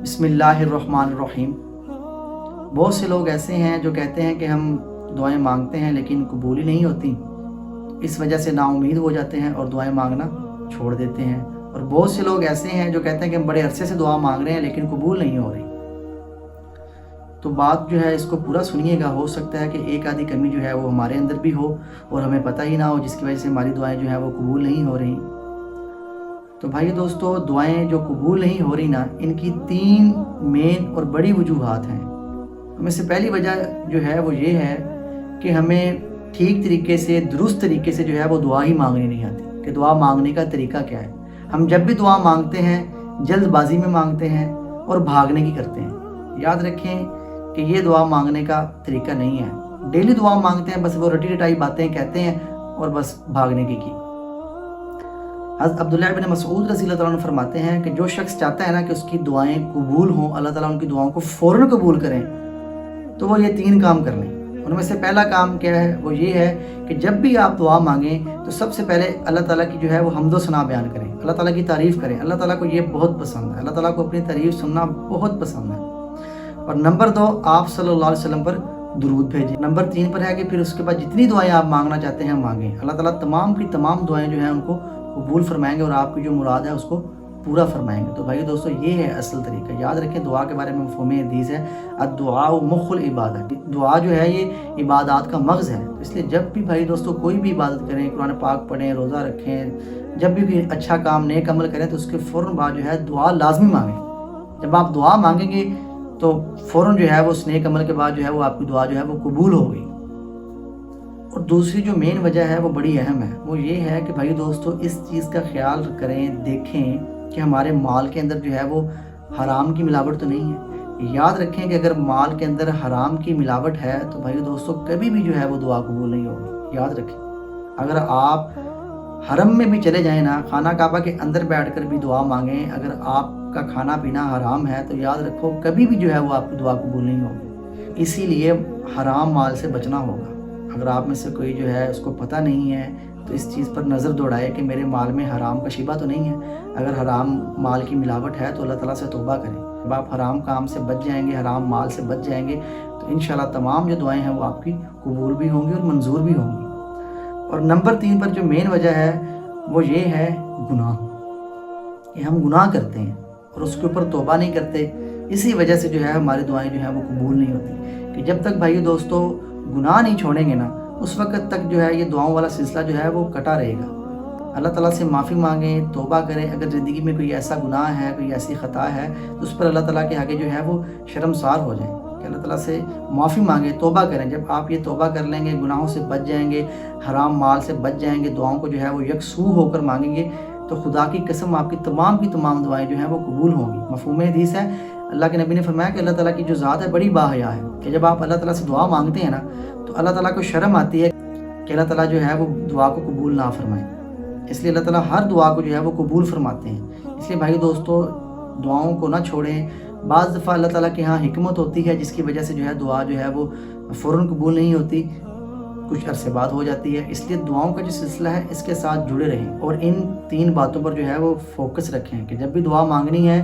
بسم اللہ الرحمن الرحیم۔ بہت سے لوگ ایسے ہیں جو کہتے ہیں کہ ہم دعائیں مانگتے ہیں لیکن قبول ہی نہیں ہوتی، اس وجہ سے نا امید ہو جاتے ہیں اور دعائیں مانگنا چھوڑ دیتے ہیں۔ اور بہت سے لوگ ایسے ہیں جو کہتے ہیں کہ ہم بڑے عرصے سے دعا مانگ رہے ہیں لیکن قبول نہیں ہو رہی۔ تو بات جو ہے اس کو پورا سنیے گا، ہو سکتا ہے کہ ایک آدھی کمی جو ہے وہ ہمارے اندر بھی ہو اور ہمیں پتہ ہی نہ ہو، جس کی وجہ سے ہماری دعائیں جو ہیں وہ قبول نہیں ہو رہی۔ تو بھائی دوستو، دعائیں جو قبول نہیں ہو رہی نا، ان کی 3 مین اور بڑی وجوہات ہیں۔ ہمیں سے پہلی وجہ جو ہے وہ یہ ہے کہ ہمیں ٹھیک طریقے سے، درست طریقے سے جو ہے وہ دعا ہی مانگنی نہیں آتی کہ دعا مانگنے کا طریقہ کیا ہے۔ ہم جب بھی دعا مانگتے ہیں جلد بازی میں مانگتے ہیں اور بھاگنے کی کرتے ہیں۔ یاد رکھیں کہ یہ دعا مانگنے کا طریقہ نہیں ہے۔ ڈیلی دعا مانگتے ہیں، بس وہ رٹی رٹائی باتیں کہتے ہیں اور بس بھاگنے کی۔ حضرت عبداللہ بن مسعود رضی اللہ عنہ فرماتے ہیں کہ جو شخص چاہتا ہے نا کہ اس کی دعائیں قبول ہوں، اللہ تعالیٰ ان کی دعاؤں کو فوراً قبول کریں، تو وہ یہ 3 کام کر لیں۔ ان میں سے پہلا کام کیا ہے؟ وہ یہ ہے کہ جب بھی آپ دعا مانگیں تو سب سے پہلے اللہ تعالیٰ کی جو ہے وہ حمد و ثنا بیان کریں، اللہ تعالیٰ کی تعریف کریں۔ اللہ تعالیٰ کو یہ بہت پسند ہے، اللہ تعالیٰ کو اپنی تعریف سننا بہت پسند ہے۔ اور نمبر 2، آپ صلی اللہ علیہ وسلم پر درود بھیجیں۔ نمبر 3 پر ہے کہ پھر اس کے بعد جتنی دعائیں آپ مانگنا چاہتے ہیں مانگیں، اللہ تعالیٰ تمام کی تمام دعائیں جو ہیں ان کو قبول فرمائیں گے اور آپ کی جو مراد ہے اس کو پورا فرمائیں گے۔ تو بھائی دوستو، یہ ہے اصل طریقہ۔ یاد رکھیں، دعا کے بارے میں مفہوم حدیث ہے، الدعاء مخ العبادہ۔ دعا جو ہے یہ عبادات کا مغز ہے۔ اس لیے جب بھی بھائی دوستو کوئی بھی عبادت کریں، قرآن پاک پڑھیں، روزہ رکھیں، جب بھی کوئی اچھا کام نیک عمل کریں تو اس کے فوراً بعد جو ہے دعا لازمی مانگیں۔ جب آپ دعا مانگیں گے تو فوراً جو ہے وہ اس نیک عمل کے بعد جو ہے وہ آپ کی دعا جو ہے وہ قبول ہوگی۔ اور دوسری جو مین وجہ ہے وہ بڑی اہم ہے، وہ یہ ہے کہ بھائی دوستو اس چیز کا خیال کریں، دیکھیں کہ ہمارے مال کے اندر جو ہے وہ حرام کی ملاوٹ تو نہیں ہے۔ یاد رکھیں کہ اگر مال کے اندر حرام کی ملاوٹ ہے تو بھائی دوستو کبھی بھی جو ہے وہ دعا قبول نہیں ہوگی۔ یاد رکھیں، اگر آپ حرم میں بھی چلے جائیں نا، خانہ کعبہ کے اندر بیٹھ کر بھی دعا مانگیں، اگر آپ کا کھانا پینا حرام ہے تو یاد رکھو کبھی بھی جو ہے وہ آپ کی دعا قبول نہیں ہوگی۔ اسی لیے حرام مال سے بچنا ہوگا۔ اگر آپ میں سے کوئی جو ہے اس کو پتہ نہیں ہے تو اس چیز پر نظر دوڑائے کہ میرے مال میں حرام کا شیبہ تو نہیں ہے۔ اگر حرام مال کی ملاوٹ ہے تو اللہ تعالیٰ سے توبہ کریں۔ جب آپ حرام کام سے بچ جائیں گے، حرام مال سے بچ جائیں گے تو انشاءاللہ تمام جو دعائیں ہیں وہ آپ کی قبول بھی ہوں گی اور منظور بھی ہوں گی۔ اور نمبر 3 پر جو مین وجہ ہے وہ یہ ہے گناہ، کہ ہم گناہ کرتے ہیں اور اس کے اوپر توبہ نہیں کرتے۔ اسی وجہ سے جو ہے ہماری دعائیں جو ہیں وہ قبول نہیں ہوتی۔ کہ جب تک بھائی دوستو گناہ نہیں چھوڑیں گے نا، اس وقت تک جو ہے یہ دعاؤں والا سلسلہ جو ہے وہ کٹا رہے گا۔ اللہ تعالیٰ سے معافی مانگیں، توبہ کریں۔ اگر زندگی میں کوئی ایسا گناہ ہے، کوئی ایسی خطا ہے تو اس پر اللہ تعالیٰ کے آگے جو ہے وہ شرمسار ہو جائیں کہ اللہ تعالیٰ سے معافی مانگیں، توبہ کریں۔ جب آپ یہ توبہ کر لیں گے، گناہوں سے بچ جائیں گے، حرام مال سے بچ جائیں گے، دعاؤں کو جو ہے وہ یکسو ہو کر مانگیں گے تو خدا کی قسم آپ کی تمام دعائیں جو ہیں وہ قبول ہوں گی۔ مفہوم حدیث ہے، اللہ کے نبی نے فرمایا کہ اللہ تعالیٰ کی جو ذات ہے بڑی باحیا ہے، کہ جب آپ اللہ تعالیٰ سے دعا مانگتے ہیں نا تو اللہ تعالیٰ کو شرم آتی ہے کہ اللہ تعالیٰ جو ہے وہ دعا کو قبول نہ فرمائے۔ اس لیے اللہ تعالیٰ ہر دعا کو جو ہے وہ قبول فرماتے ہیں۔ اس لیے بھائی دوستو دعاؤں کو نہ چھوڑیں۔ بعض دفعہ اللہ تعالیٰ کے ہاں حکمت ہوتی ہے جس کی وجہ سے جو ہے دعا جو ہے وہ فوراً قبول نہیں ہوتی، کچھ عرصے بعد ہو جاتی ہے۔ اس لیے دعاؤں کا جو سلسلہ ہے اس کے ساتھ جڑے رہیں اور ان 3 باتوں پر جو ہے وہ فوکس رکھیں کہ جب بھی دعا مانگنی ہے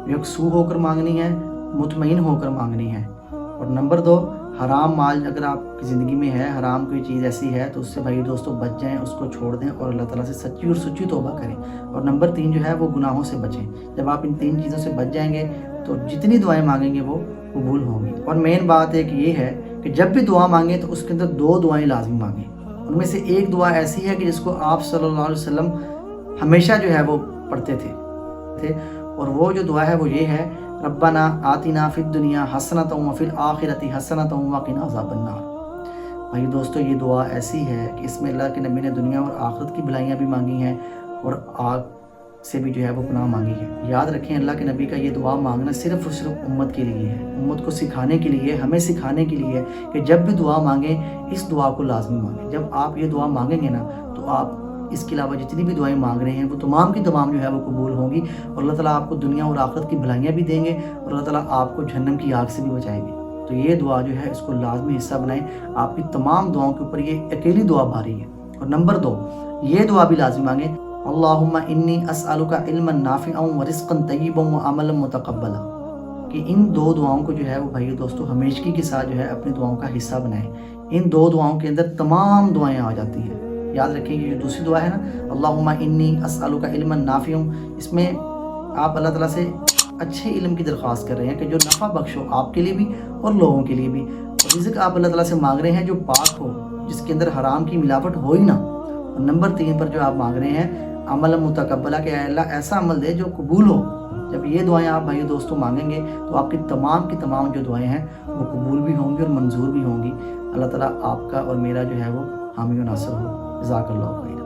یکسو ہو کر مانگنی ہے، مطمئن ہو کر مانگنی ہے۔ اور نمبر 2، حرام مال اگر آپ کی زندگی میں ہے، حرام کوئی چیز ایسی ہے تو اس سے بھائی دوستو بچ جائیں، اس کو چھوڑ دیں اور اللہ تعالیٰ سے سچی اور سچی توبہ کریں۔ اور نمبر 3 جو ہے وہ گناہوں سے بچیں۔ جب آپ ان 3 چیزوں سے بچ جائیں گے تو جتنی دعائیں مانگیں گے وہ قبول ہوں گی۔ اور مین بات ایک یہ ہے کہ جب بھی دعا مانگیں تو اس کے اندر 2 دعائیں لازمی مانگیں۔ ان میں سے ایک دعا ایسی ہے کہ جس کو آپ صلی اللہ علیہ وسلم ہمیشہ جو ہے وہ پڑھتے تھے، اور وہ جو دعا ہے وہ یہ ہے، ربنا آتنا فی الدنیا حسنۃ وفی الآخرۃ حسنۃ وقنا عذاب النار۔ بھائی دوستو یہ دعا ایسی ہے کہ اس میں اللہ کے نبی نے دنیا اور آخرت کی بھلائیاں بھی مانگی ہیں اور آگ سے بھی جو ہے وہ پناہ مانگی ہے۔ یاد رکھیں اللہ کے نبی کا یہ دعا مانگنا صرف اور صرف امت کے لیے ہے، امت کو سکھانے کے لیے، ہمیں سکھانے کے لیے کہ جب بھی دعا مانگیں اس دعا کو لازمی مانگیں۔ جب آپ یہ دعا مانگیں گے نا تو آپ اس کے علاوہ جتنی بھی دعائیں مانگ رہے ہیں وہ تمام کی تمام جو ہے وہ قبول ہوں گی اور اللہ تعالیٰ آپ کو دنیا اور آخرت کی بھلائیاں بھی دیں گے اور اللہ تعالیٰ آپ کو جہنم کی آگ سے بھی بچائیں گے۔ تو یہ دعا جو ہے اس کو لازمی حصہ بنائیں، آپ کی تمام دعاؤں کے اوپر یہ اکیلی دعا بھاری ہے۔ اور نمبر 2، یہ دعا بھی لازمی مانگیں، اللہم انی اسألک علما نافعا ورزقا طیبا وعملا متقبلا۔ کہ ان 2 دعاؤں کو جو ہے وہ بھائیو دوستو ہمیشگی کے ساتھ جو ہے اپنی دعاؤں کا حصہ بنائیں۔ ان 2 دعاؤں کے اندر تمام دعائیں آ جاتی ہیں۔ یاد رکھیں کہ جو دوسری دعا ہے نا، اللہم انی اسألک علما نافع، اس میں آپ اللہ تعالیٰ سے اچھے علم کی درخواست کر رہے ہیں کہ جو نفع بخش ہو آپ کے لیے بھی اور لوگوں کے لیے بھی، اور رزق آپ اللہ تعالیٰ سے مانگ رہے ہیں جو پاک ہو، جس کے اندر حرام کی ملاوٹ ہو ہی نہ۔ اور نمبر 3 پر جو آپ مانگ رہے ہیں عمل متقبلہ، کہ اے اللہ ایسا عمل دے جو قبول ہو۔ جب یہ دعائیں آپ بھائیو دوستوں مانگیں گے تو آپ کی تمام جو دعائیں ہیں وہ قبول بھی ہوں گی اور منظور بھی ہوں گی۔ اللہ تعالیٰ آپ کا اور میرا جو ہے وہ حامی و ناصر ہو۔ جزاک اللہ خیر۔